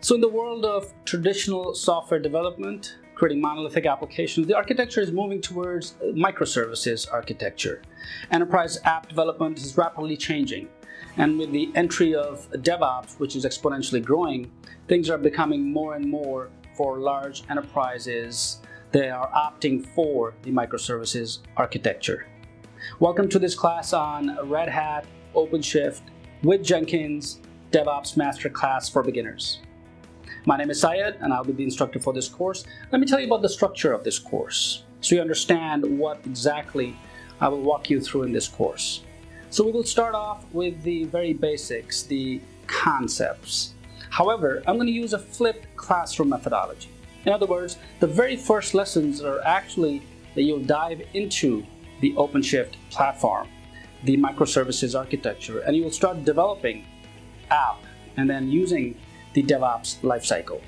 So in the world of traditional software development, creating monolithic applications, the architecture is moving towards microservices architecture. Enterprise app development is rapidly changing. And with the entry of DevOps, which is exponentially growing, things are becoming more and more for large enterprises. They are opting for the microservices architecture. Welcome to this class on Red Hat OpenShift with Jenkins DevOps Masterclass for Beginners. My name is Syed and I'll be the instructor for this course. Let me tell you about the structure of this course so you understand what exactly I will walk you through in this course. So we will start off with the very basics, the concepts. However, I'm going to use a flipped classroom methodology. In other words, the very first lessons are actually that you'll dive into the OpenShift platform, the microservices architecture, and you will start developing app and then using the DevOps lifecycle.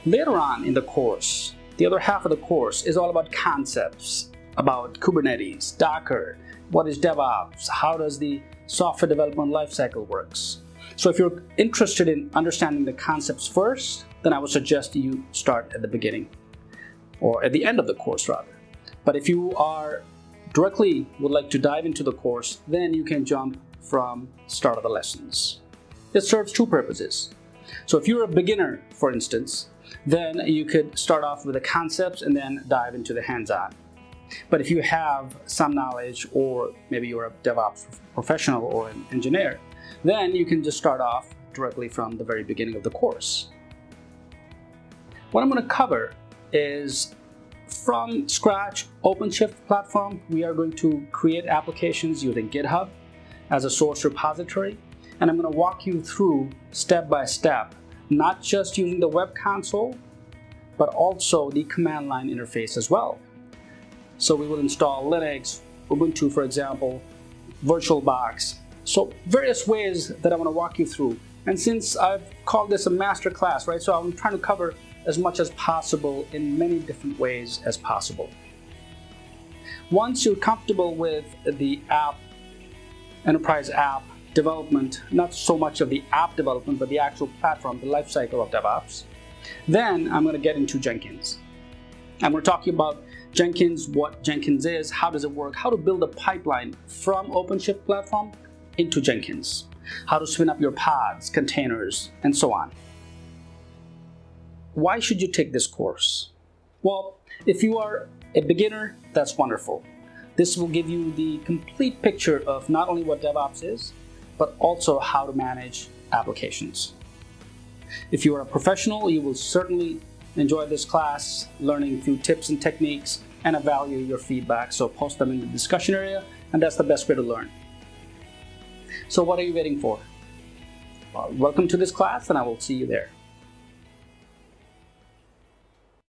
Later on in the course, the other half of the course is all about concepts, about Kubernetes, Docker, what is DevOps, how does the software development lifecycle works. So if you're interested in understanding the concepts first, then I would suggest you start at the beginning, or at the end of the course rather. But if you are directly would like to dive into the course, then you can jump from start of the lessons. It serves two purposes. So if you're a beginner, for instance, then you could start off with the concepts and then dive into the hands-on. But if you have some knowledge, or maybe you're a DevOps professional or an engineer, then you can just start off directly from the very beginning of the course. What I'm going to cover is from scratch OpenShift platform. We are going to create applications using GitHub as a source repository. And I'm going to walk you through step by step, not just using the web console, but also the command line interface as well. So we will install Linux, Ubuntu, for example, VirtualBox. So various ways that I want to walk you through. And since I've called this a master class, right? So I'm trying to cover as much as possible in many different ways as possible. Once you're comfortable with the app, enterprise app development, not so much of the app development, but the actual platform, the lifecycle of DevOps, then I'm going to get into Jenkins. I'm going to talk to you about Jenkins, what Jenkins is, how does it work, how to build a pipeline from OpenShift platform into Jenkins, how to spin up your pods, containers, and so on. Why should you take this course? Well, if you are a beginner, that's wonderful. This will give you the complete picture of not only what DevOps is, but also how to manage applications. If you are a professional, you will certainly enjoy this class, learning a few tips and techniques, and I value your feedback, so post them in the discussion area, and that's the best way to learn. So what are you waiting for? Well, welcome to this class, and I will see you there.